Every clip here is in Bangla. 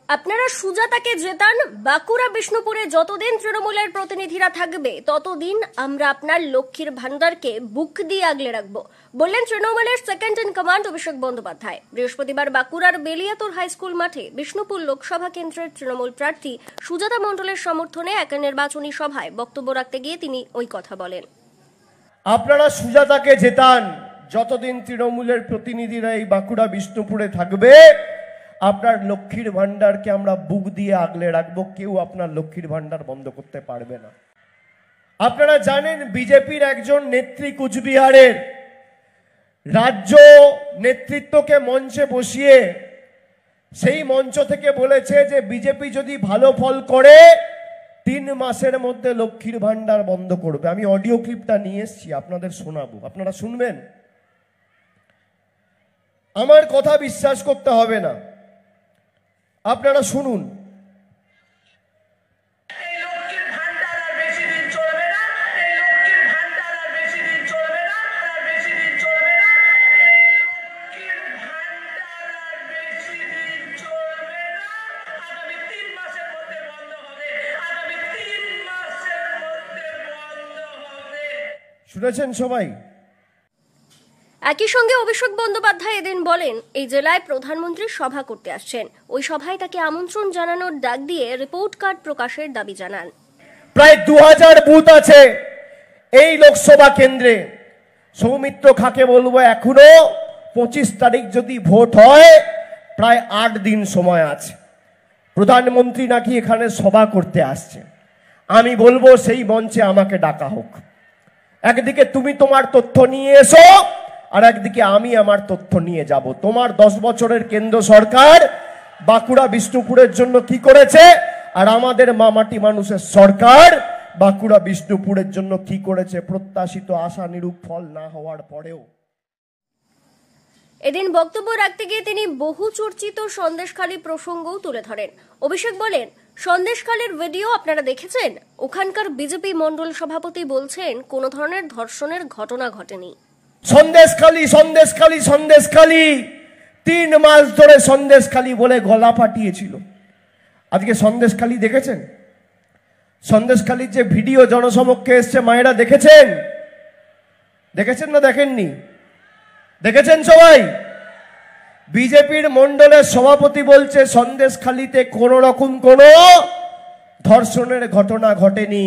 আপনারা সুজাতাকে জেতান। বাঁকুড়া বিষ্ণুপুরে যতদিন তৃণমূলের প্রতিনিধিরা থাকবে ততদিন আমরা আপনার লক্ষ্মীর ভান্ডারকে বুক দিয়ে আগলে রাখবো, বললেন তৃণমূলের second in command Abhishek Bandyopadhyay. বৃহস্পতিবার বাঁকুড়ার বেলিয়াতোর হাই স্কুল মাঠে বিষ্ণুপুর লোকসভা কেন্দ্রের তৃণমূল প্রার্থী সুজাতা মণ্ডলের সমর্থনে এক নির্বাচনী সভায় বক্তব্য রাখতে গিয়ে তিনি ওই কথা বলেন। আপনারা সুজাতাকে জেতান, যতদিন তৃণমূলের প্রতিনিধিরা এই বাঁকুড়া বিষ্ণুপুরে থাকবে আপনার লক্ষ্মীর ভান্ডারকে আমরা বুক দিয়ে আগলে রাখবো, কেউ আপনার লক্ষ্মীর ভান্ডার বন্ধ করতে পারবে না। আপনারা জানেন বিজেপির একজন নেত্রী কুচবিহারের রাজ্য নেতৃত্বকে মঞ্চে বসিয়ে সেই মঞ্চ থেকে বলেছে যে বিজেপি যদি ভালো ফল করে 3 মাসের মধ্যে লক্ষ্মীর ভান্ডার বন্ধ করবে। আমি অডিও ক্লিপটা নিয়ে এসেছি, আপনাদের শোনাবো, আপনারা শুনবেন। আমার কথা বিশ্বাস করতে হবে না, আপনারা শুনুন। শুনেছেন সবাই? একই সঙ্গে অভিষেক বন্দ্যোপাধ্যায় এদিন বলেন, এই জেলায় প্রধানমন্ত্রী সভা করতে আসছেন, ওই সভায় তাকে আমন্ত্রণ জানানোর ডাক দিয়ে রিপোর্ট কার্ড প্রকাশের দাবি জানান। প্রায় 2000 বুথ আছে এই লোকসভা কেন্দ্রে। সৌমিত্র খাকে বলবো এখনো 25 তারিখ যদি ভোট হয় প্রায় 8 দিন সময় আছে। প্রধানমন্ত্রী নাকি এখানে সভা করতে আসছে। আমি বলবো সেই মঞ্চে আমাকে ডাকা হোক। একদিকে তুমি তোমার তথ্য নিয়ে এসো, আর একদিকে আমি আমার তথ্য নিয়ে যাব। তোমার 10 বছরের কেন্দ্র সরকার বাঁকুড়া বিষ্ণুপুরের জন্য কি করেছে, আর আমাদের মামাটি মানুষের সরকার বাঁকুড়া বিষ্ণুপুরের জন্য কি করেছে, প্রত্যাশিত আশানুরূপ ফল না হওয়ার পরেও। এদিন বক্তব্য রাখতে গিয়ে তিনি বহু চর্চিত সন্দেশখালী প্রসঙ্গও তুলে ধরেন। অভিষেক বলেন, সন্দেশখালীর ভিডিও আপনারা দেখেছেন? ওখানকার বিজেপি মণ্ডল সভাপতি বলছেন কোনো ধরনের ধর্ষণের ঘটনা ঘটেনি। সন্দেশখালী সন্দেশখালী সন্দেশখালী 3 মাস ধরে সন্দেশখালী বলে গলা ফাটিয়েছিল। আজকে সন্দেশখালী দেখেছেন? সন্দেশখালীর যে ভিডিও জনসমক্ষে এসছে মায়েরা দেখেছেন? দেখেছেন না দেখেননি? দেখেছেন সবাই? বিজেপির মণ্ডলের সভাপতি বলছে সন্দেশখালীতে কোন রকম কোন ধর্ষণের ঘটনা ঘটেনি।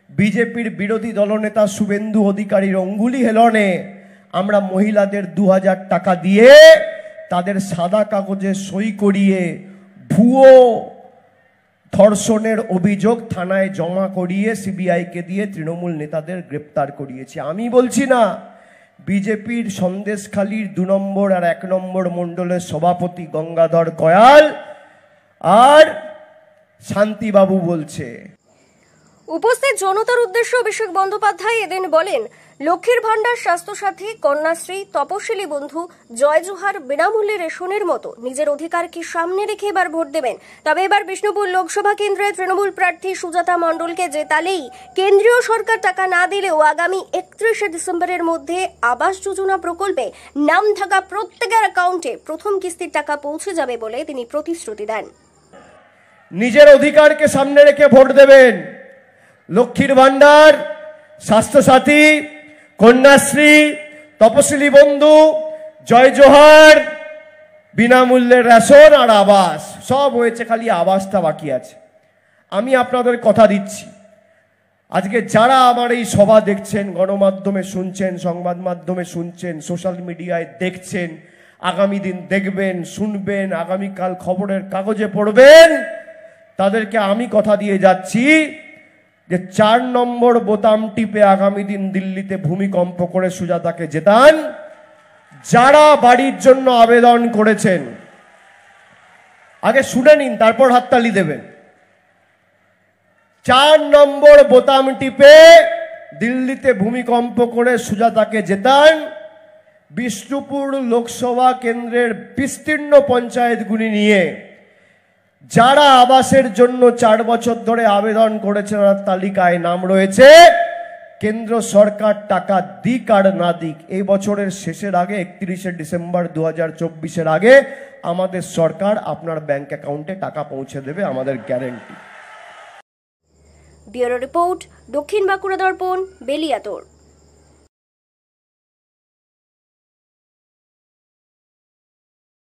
বিজেপির বিরোধী দলনেতা শুভেন্দু অধিকারীর অঙ্গুলি হেলনে আমরা মহিলাদের 2000 টাকা দিয়ে তাদের সাদা কাগজে সই করিয়ে ভুয়ো ধর্ষণের অভিযোগ থানায় জমা করিয়ে সিবিআইকে দিয়ে তৃণমূল নেতাদের গ্রেপ্তার করিয়েছি। আমি বলছি না, বিজেপির সন্দেশখালীর 2 নম্বর আর 1 নম্বর মণ্ডলের সভাপতি গঙ্গাধর কয়াল আর শান্তিবাবু বলছে। উপস্থিত জনতার উদ্দেশ্যে অভিষেক বন্দ্যোপাধ্যায় এদিন বলেন, লক্ষ্মীর ভান্ডার, স্বাস্থ্যসাথী, কন্যাশ্রী, তপশিলি বন্ধু, জয় জোহার, বিনামূল্যে রেশনের মতো নিজের অধিকারকে সামনে রেখে এবার ভোট দেবেন। তবে এবার বিষ্ণুপুর লোকসভা কেন্দ্রে তৃণমূল প্রার্থী সুজাতা মণ্ডলকে জেতালেই কেন্দ্রীয় সরকার টাকা না দিলেও আগামী 31শে ডিসেম্বরের মধ্যে আবাস যোজনা প্রকল্পে নাম থাকা প্রত্যেকের অ্যাকাউন্টে প্রথম কিস্তির টাকা পৌঁছে যাবে বলে তিনি প্রতিশ্রুতি দেন। নিজের অধিকারকে সামনে রেখে ভোট দেবেন। লক্ষ্মীর ভান্ডার, স্বাস্থ্যসাথী, কন্যাশ্রী, তপশিলি বন্ধু, জয় জোহার, বিনামূল্যের রেশন আর আবাস সব হয়েছে, খালি আবাসটা বাকি আছে। আমি আপনাদের কথা দিচ্ছি, আজকে যারা আমার এই সভা দেখছেন, গণমাধ্যমে শুনছেন, সংবাদ মাধ্যমে শুনছেন, সোশ্যাল মিডিয়ায় দেখছেন, আগামী দিন দেখবেন, শুনবেন, আগামীকাল খবরের কাগজে পড়বেন, তাদেরকে আমি কথা দিয়ে যাচ্ছি যে 4 নম্বর বোতাম টিপে আগামী দিন দিল্লিতে ভূমিকম্প করে সুজাতাকে জেতান। যারা বাড়ির জন্য আবেদন করেছেন আগে শুনে নিন, তারপর হাততালি দেবেন। 4 নম্বর বোতাম টিপে দিল্লিতে ভূমিকম্প করে সুজাতাকে জেতান। বিষ্ণুপুর লোকসভা কেন্দ্রের বিস্তীর্ণ পঞ্চায়েতগুলি নিয়ে যারা আবাসের জন্য 4 বছর ধরে আবেদন করেছেন তার তালিকায় নাম রয়েছে, কেন্দ্র সরকার টাকা দিক আর না দিক, এই বছরের শেষের আগে 31শে ডিসেম্বর 2024-এর আগে আমাদের সরকার আপনার ব্যাংক অ্যাকাউন্টে টাকা পৌঁছে দেবে, আমাদের গ্যারেন্টি। ব্যুরো রিপোর্ট, দক্ষিণ বাঁকুড়া দর্পণ, বেলিয়াতোড়।